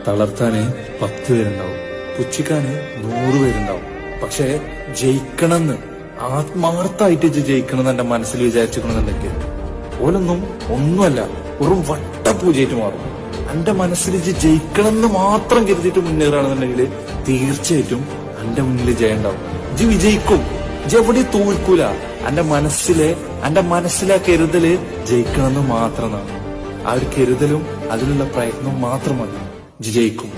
തളർത്താന് 10 പേരുണ്ടാവും, പുച്ഛിക്കാന് 100 പേരുണ്ടാവും. പക്ഷെ ജയിക്കണമെന്ന് ആത്മാർത്ഥമായിട്ട് ജയിക്കണമെന്ന് എന്റെ മനസ്സിൽ വിചാരിച്ചിരിക്കണമെന്നുണ്ടെങ്കിൽ ഓലൊന്നും ഒന്നുമല്ല, വെറും വട്ടപൂജയായിട്ട് മാറും. എന്റെ മനസ്സിൽ ജയിക്കണമെന്ന് മാത്രം കരുതിയിട്ട് മുന്നേറുകയാണെന്നുണ്ടെങ്കിൽ തീർച്ചയായിട്ടും എന്റെ മുന്നിൽ ജയം ഉണ്ടാവും. വിജയിക്കും. എവിടെ തോൽക്കൂല. എന്റെ മനസ്സിലെ കരുതല് ജയിക്കണമെന്ന് മാത്രമാണ്. ആ ഒരു കരുതലും അതിനുള്ള പ്രയത്നവും മാത്രം മതി. ജയിക്കും.